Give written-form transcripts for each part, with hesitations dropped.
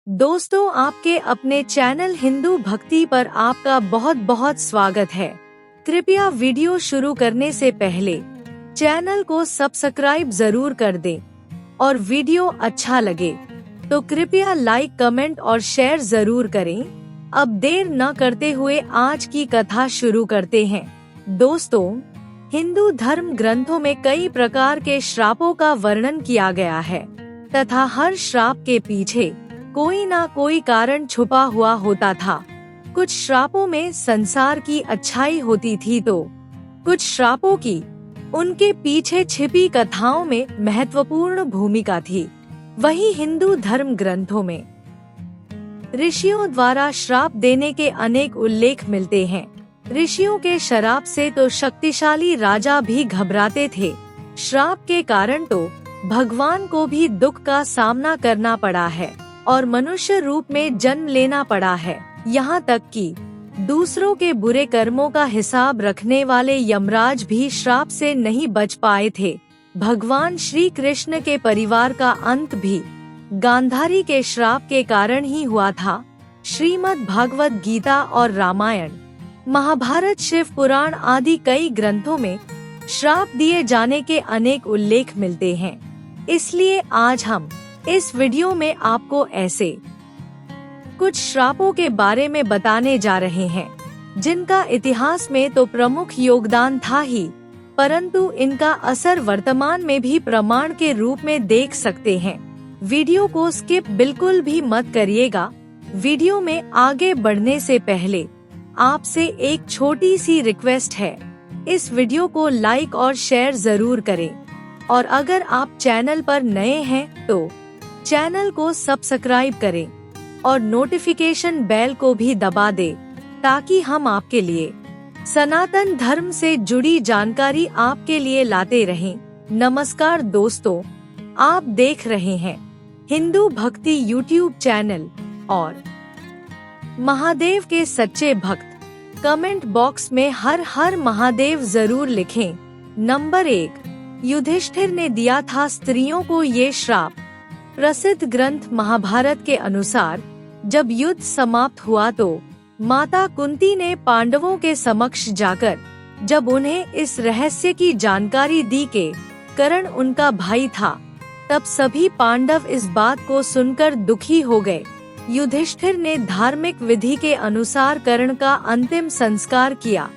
दोस्तों, आपके अपने चैनल हिंदू भक्ति पर आपका बहुत बहुत स्वागत है। कृपया वीडियो शुरू करने से पहले चैनल को सब्सक्राइब जरूर कर दें और वीडियो अच्छा लगे तो कृपया लाइक, कमेंट और शेयर जरूर करें। अब देर न करते हुए आज की कथा शुरू करते हैं। दोस्तों, हिंदू धर्म ग्रंथों में कई प्रकार के श्रापों का वर्णन किया गया है तथा हर श्राप के पीछे कोई ना कोई कारण छुपा हुआ होता था। कुछ श्रापों में संसार की अच्छाई होती थी तो कुछ श्रापों की उनके पीछे छिपी कथाओं में महत्वपूर्ण भूमिका थी। वही हिंदू धर्म ग्रंथों में ऋषियों द्वारा श्राप देने के अनेक उल्लेख मिलते हैं। ऋषियों के श्राप से तो शक्तिशाली राजा भी घबराते थे। श्राप के कारण तो भगवान को भी दुख का सामना करना पड़ा है और मनुष्य रूप में जन्म लेना पड़ा है। यहाँ तक कि दूसरों के बुरे कर्मों का हिसाब रखने वाले यमराज भी श्राप से नहीं बच पाए थे। भगवान श्री कृष्ण के परिवार का अंत भी गांधारी के श्राप के कारण ही हुआ था। श्रीमद् भागवत गीता और रामायण, महाभारत, शिव पुराण आदि कई ग्रंथों में श्राप दिए जाने के अनेक उल्लेख मिलते हैं। इसलिए आज हम इस वीडियो में आपको ऐसे कुछ श्रापों के बारे में बताने जा रहे हैं जिनका इतिहास में तो प्रमुख योगदान था ही, परंतु इनका असर वर्तमान में भी प्रमाण के रूप में देख सकते हैं। वीडियो को स्किप बिल्कुल भी मत करिएगा। वीडियो में आगे बढ़ने से पहले आपसे एक छोटी सी रिक्वेस्ट है, इस वीडियो को लाइक और शेयर जरूर करें और अगर आप चैनल पर नए हैं तो चैनल को सब्सक्राइब करें और नोटिफिकेशन बेल को भी दबा दें ताकि हम आपके लिए सनातन धर्म से जुड़ी जानकारी आपके लिए लाते रहें। नमस्कार दोस्तों, आप देख रहे हैं हिंदू भक्ति यूट्यूब चैनल और महादेव के सच्चे भक्त कमेंट बॉक्स में हर हर महादेव जरूर लिखें। नंबर 1, युधिष्ठिर ने दिया था स्त्रियों को ये श्राप। प्रसिद्ध ग्रंथ महाभारत के अनुसार जब युद्ध समाप्त हुआ तो माता कुंती ने पांडवों के समक्ष जाकर जब उन्हें इस रहस्य की जानकारी दी कि कर्ण उनका भाई था, तब सभी पांडव इस बात को सुनकर दुखी हो गए। युधिष्ठिर ने धार्मिक विधि के अनुसार कर्ण का अंतिम संस्कार किया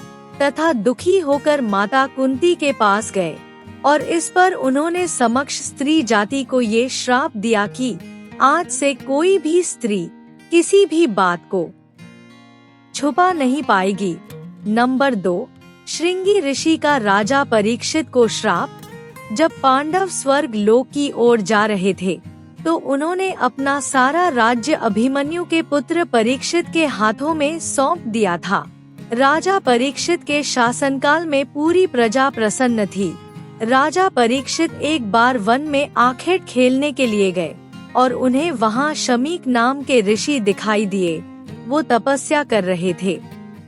तथा दुखी होकर माता कुंती के पास गए और इस पर उन्होंने समक्ष स्त्री जाति को ये श्राप दिया कि आज से कोई भी स्त्री किसी भी बात को छुपा नहीं पाएगी। नंबर 2, श्रृंगी ऋषि का राजा परीक्षित को श्राप। जब पांडव स्वर्ग लोक की ओर जा रहे थे तो उन्होंने अपना सारा राज्य अभिमन्यु के पुत्र परीक्षित के हाथों में सौंप दिया था। राजा परीक्षित के शासनकाल में पूरी प्रजा प्रसन्न थी। राजा परीक्षित एक बार वन में आखेट खेलने के लिए गए और उन्हें वहां शमीक नाम के ऋषि दिखाई दिए। वो तपस्या कर रहे थे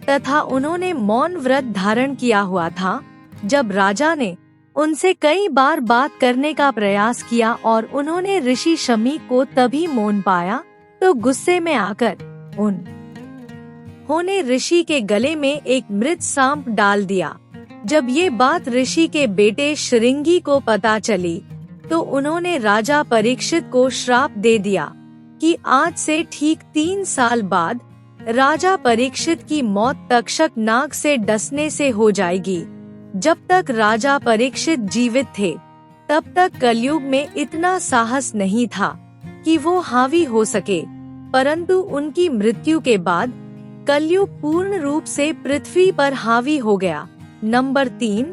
तथा उन्होंने मौन व्रत धारण किया हुआ था। जब राजा ने उनसे कई बार बात करने का प्रयास किया और उन्होंने ऋषि शमीक को तभी मौन पाया तो गुस्से में आकर उन्होंने ऋषि के गले में एक मृत सांप डाल दिया। जब ये बात ऋषि के बेटे श्रृंगी को पता चली तो उन्होंने राजा परीक्षित को श्राप दे दिया कि आज से ठीक 3 साल बाद राजा परीक्षित की मौत तक्षक नाग से डसने से हो जाएगी। जब तक राजा परीक्षित जीवित थे तब तक कलयुग में इतना साहस नहीं था कि वो हावी हो सके, परंतु उनकी मृत्यु के बाद कलयुग पूर्ण रूप से पृथ्वी पर हावी हो गया। नंबर 3,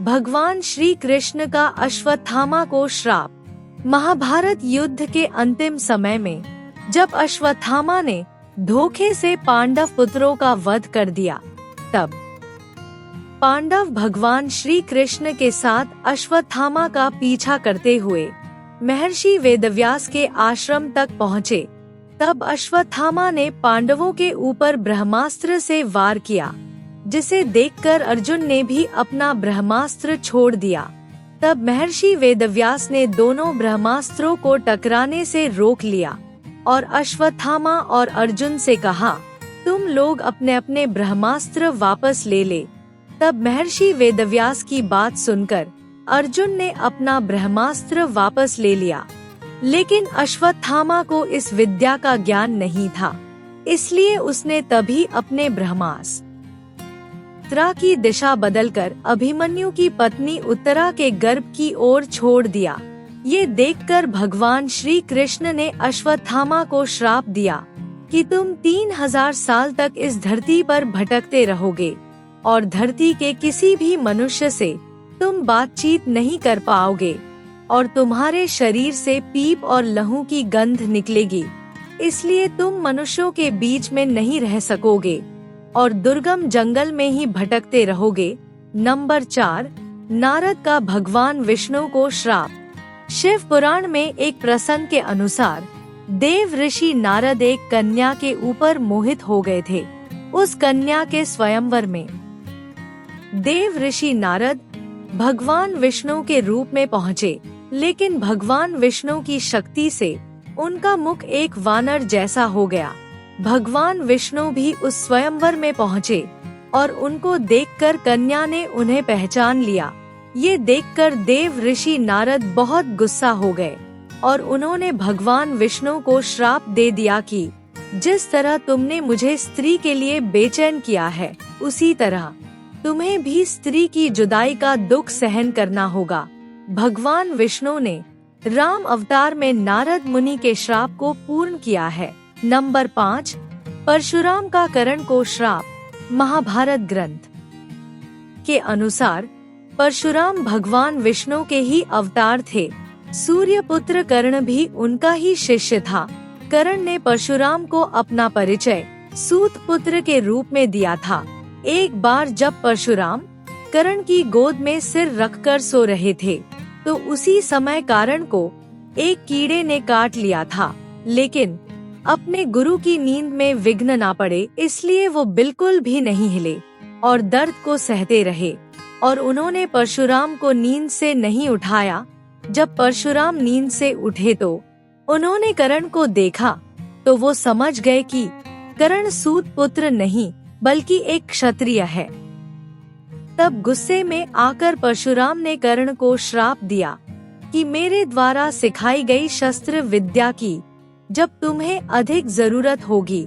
भगवान श्री कृष्ण का अश्वत्थामा को श्राप। महाभारत युद्ध के अंतिम समय में जब अश्वत्थामा ने धोखे से पांडव पुत्रों का वध कर दिया, तब पांडव भगवान श्री कृष्ण के साथ अश्वत्थामा का पीछा करते हुए महर्षि वेदव्यास के आश्रम तक पहुँचे। तब अश्वत्थामा ने पांडवों के ऊपर ब्रह्मास्त्र से वार किया, जिसे देखकर अर्जुन ने भी अपना ब्रह्मास्त्र छोड़ दिया। तब महर्षि वेदव्यास ने दोनों ब्रह्मास्त्रों को टकराने से रोक लिया और अश्वत्थामा और अर्जुन से कहा, तुम लोग अपने अपने ब्रह्मास्त्र वापस ले। तब महर्षि वेदव्यास की बात सुनकर अर्जुन ने अपना ब्रह्मास्त्र वापस ले लिया, लेकिन अश्वत्थामा को इस विद्या का ज्ञान नहीं था, इसलिए उसने तभी अपने ब्रह्मास्त्र की दिशा बदलकर अभिमन्यु की पत्नी उत्तरा के गर्भ की ओर छोड़ दिया। ये देखकर भगवान श्री कृष्ण ने अश्वत्थामा को श्राप दिया कि तुम 3000 साल तक इस धरती पर भटकते रहोगे और धरती के किसी भी मनुष्य से तुम बातचीत नहीं कर पाओगे और तुम्हारे शरीर से पीप और लहू की गंध निकलेगी, इसलिए तुम मनुष्यों के बीच में नहीं रह सकोगे और दुर्गम जंगल में ही भटकते रहोगे। नंबर 4, नारद का भगवान विष्णु को श्राप। शिव पुराण में एक प्रसंग के अनुसार देव ऋषि नारद एक कन्या के ऊपर मोहित हो गए थे। उस कन्या के स्वयंवर में देव ऋषि नारद भगवान विष्णु के रूप में पहुँचे, लेकिन भगवान विष्णु की शक्ति से उनका मुख एक वानर जैसा हो गया। भगवान विष्णु भी उस स्वयंवर में पहुँचे और उनको देखकर कन्या ने उन्हें पहचान लिया। ये देखकर देव ऋषि नारद बहुत गुस्सा हो गए और उन्होंने भगवान विष्णु को श्राप दे दिया कि जिस तरह तुमने मुझे स्त्री के लिए बेचैन किया है, उसी तरह तुम्हें भी स्त्री की जुदाई का दुख सहन करना होगा। भगवान विष्णु ने राम अवतार में नारद मुनि के श्राप को पूर्ण किया है। नंबर 5, परशुराम का कर्ण को श्राप। महाभारत ग्रंथ के अनुसार परशुराम भगवान विष्णु के ही अवतार थे। सूर्य पुत्र कर्ण भी उनका ही शिष्य था। कर्ण ने परशुराम को अपना परिचय सूत पुत्र के रूप में दिया था। एक बार जब परशुराम कर्ण की गोद में सिर रखकर सो रहे थे, तो उसी समय कर्ण को एक कीड़े ने काट लिया था, लेकिन अपने गुरु की नींद में विघ्न ना पड़े, इसलिए वो बिल्कुल भी नहीं हिले और दर्द को सहते रहे और उन्होंने परशुराम को नींद से नहीं उठाया। जब परशुराम नींद से उठे तो उन्होंने कर्ण को देखा, तो वो समझ गए कि कर्ण सूत पुत्र नहीं बल्कि एक क्षत्रिय है। तब गुस्से में आकर परशुराम ने कर्ण को श्राप दिया कि मेरे द्वारा सिखाई गई शस्त्र विद्या की जब तुम्हें अधिक जरूरत होगी,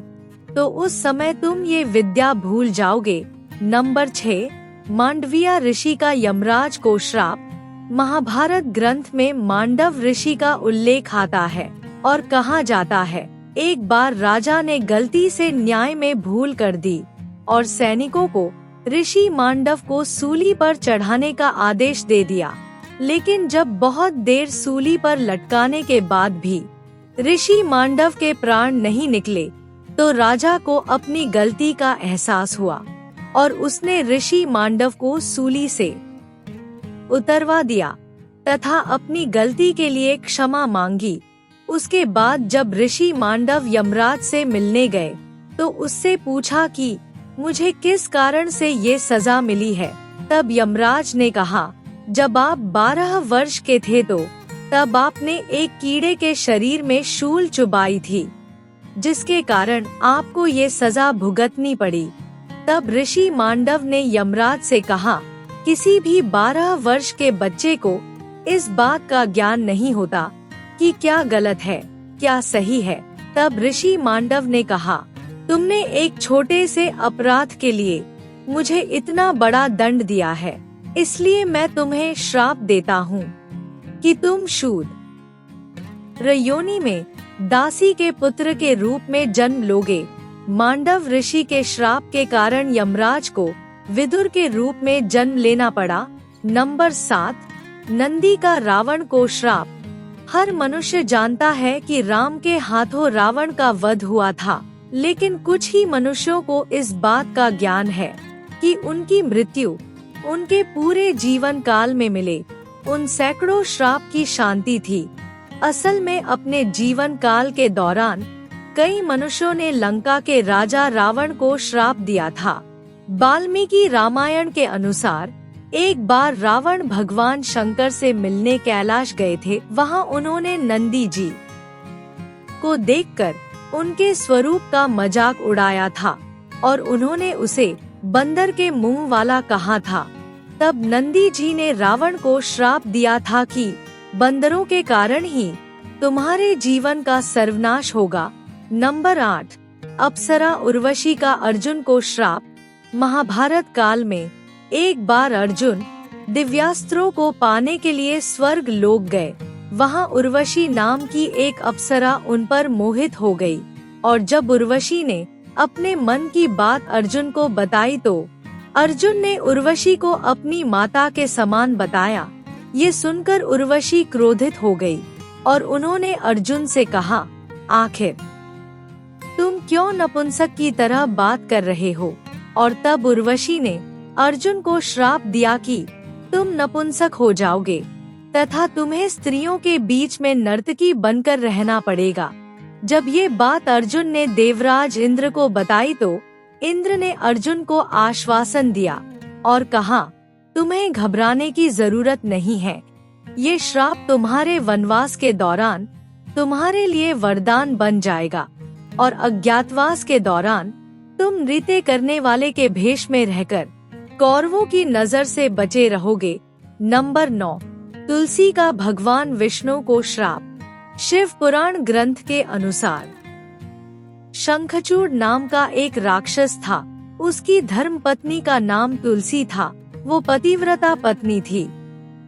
तो उस समय तुम ये विद्या भूल जाओगे। नंबर 6, मांडविया ऋषि का यमराज को श्राप। महाभारत ग्रंथ में मांडव ऋषि का उल्लेख आता है और कहा जाता है, एक बार राजा ने गलती से न्याय में भूल कर दी और सैनिकों को ऋषि मांडव को सूली पर चढ़ाने का आदेश दे दिया, लेकिन जब बहुत देर सूली पर लटकाने के बाद भी ऋषि मांडव के प्राण नहीं निकले, तो राजा को अपनी गलती का एहसास हुआ और उसने ऋषि मांडव को सूली से उतरवा दिया तथा अपनी गलती के लिए क्षमा मांगी। उसके बाद जब ऋषि मांडव यमराज से मिलने गए, तो उससे पूछा कि मुझे किस कारण से ये सजा मिली है। तब यमराज ने कहा, जब आप 12 वर्ष के थे तो तब आपने एक कीड़े के शरीर में शूल चुबाई थी, जिसके कारण आपको ये सजा भुगतनी पड़ी। तब ऋषि मांडव ने यमराज से कहा, किसी भी 12 वर्ष के बच्चे को इस बात का ज्ञान नहीं होता कि क्या गलत है, क्या सही है। तब ऋषि मांडव ने कहा, तुमने एक छोटे से अपराध के लिए मुझे इतना बड़ा दंड दिया है, इसलिए मैं तुम्हें श्राप देता हूँ कि तुम शूद्र योनि में दासी के पुत्र के रूप में जन्म लोगे। मांडव ऋषि के श्राप के कारण यमराज को विदुर के रूप में जन्म लेना पड़ा। नंबर 7, नंदी का रावण को श्राप। हर मनुष्य जानता है कि राम के हाथों रावण का वध हुआ था, लेकिन कुछ ही मनुष्यों को इस बात का ज्ञान है कि उनकी मृत्यु उनके पूरे जीवन काल में मिले। उन सैकड़ों श्राप की शांति थी। असल में अपने जीवन काल के दौरान कई मनुष्यों ने लंका के राजा रावण को श्राप दिया था। वाल्मीकि रामायण के अनुसार एक बार रावण भगवान शंकर से मिलने कैलाश गए थे। वहां उन्होंने नंदी जी को देखकर उनके स्वरूप का मजाक उड़ाया था और उन्होंने उसे बंदर के मुंह वाला कहा था। तब नंदी जी ने रावण को श्राप दिया था कि बंदरों के कारण ही तुम्हारे जीवन का सर्वनाश होगा। नंबर 8, अप्सरा उर्वशी का अर्जुन को श्राप। महाभारत काल में एक बार अर्जुन दिव्यास्त्रों को पाने के लिए स्वर्ग लोक गए। वहां उर्वशी नाम की एक अप्सरा उन पर मोहित हो गई और जब उर्वशी ने अपने मन की बात अर्जुन को बताई तो अर्जुन ने उर्वशी को अपनी माता के समान बताया। ये सुनकर उर्वशी क्रोधित हो गई और उन्होंने अर्जुन से कहा, आखिर तुम क्यों नपुंसक की तरह बात कर रहे हो? और तब उर्वशी ने अर्जुन को श्राप दिया कि तुम नपुंसक हो जाओगे तथा तुम्हें स्त्रियों के बीच में नर्तकी बनकर रहना पड़ेगा। जब ये बात अर्जुन ने देवराज इंद्र को बताई तो इंद्र ने अर्जुन को आश्वासन दिया और कहा, तुम्हें घबराने की जरूरत नहीं है। ये श्राप तुम्हारे वनवास के दौरान तुम्हारे लिए वरदान बन जाएगा और अज्ञातवास के दौरान तुम नृत्य करने वाले के भेष में रहकर कौरवों की नजर से बचे रहोगे। नंबर 9, तुलसी का भगवान विष्णु को श्राप। शिव पुराण ग्रंथ के अनुसार शंखचूड़ नाम का एक राक्षस था। उसकी धर्म पत्नी का नाम तुलसी था। वो पतिव्रता पत्नी थी,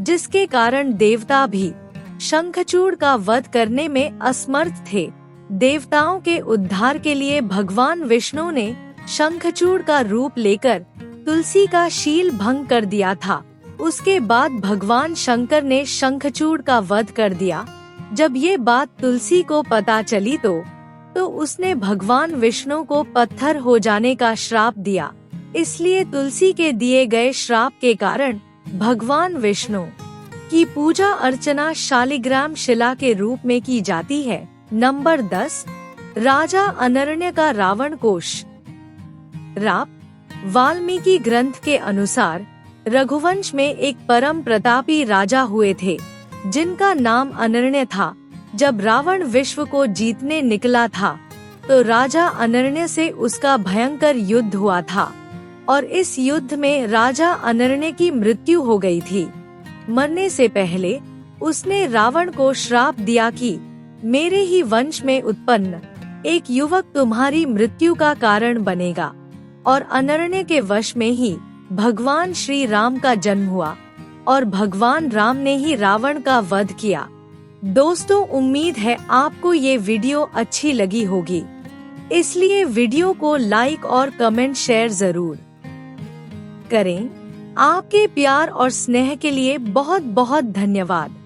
जिसके कारण देवता भी शंखचूड़ का वध करने में असमर्थ थे। देवताओं के उद्धार के लिए भगवान विष्णु ने शंखचूड़ का रूप लेकर तुलसी का शील भंग कर दिया था। उसके बाद भगवान शंकर ने शंखचूड़ का वध कर दिया। जब ये बात तुलसी को पता चली तो उसने भगवान विष्णु को पत्थर हो जाने का श्राप दिया। इसलिए तुलसी के दिए गए श्राप के कारण भगवान विष्णु की पूजा अर्चना शालिग्राम शिला के रूप में की जाती है। नंबर 10, राजा अनरण्य का रावण को श्राप। वाल्मीकि ग्रंथ के अनुसार रघुवंश में एक परम प्रतापी राजा हुए थे, जिनका नाम अनरण्य था। जब रावण विश्व को जीतने निकला था तो राजा अनरण्य से उसका भयंकर युद्ध हुआ था और इस युद्ध में राजा अनरण्य की मृत्यु हो गई थी। मरने से पहले उसने रावण को श्राप दिया कि मेरे ही वंश में उत्पन्न एक युवक तुम्हारी मृत्यु का कारण बनेगा। और अनरण्य के वश में ही भगवान श्री राम का जन्म हुआ और भगवान राम ने ही रावण का वध किया। दोस्तों, उम्मीद है आपको ये वीडियो अच्छी लगी होगी, इसलिए वीडियो को लाइक और कमेंट शेयर जरूर करें। आपके प्यार और स्नेह के लिए बहुत बहुत धन्यवाद।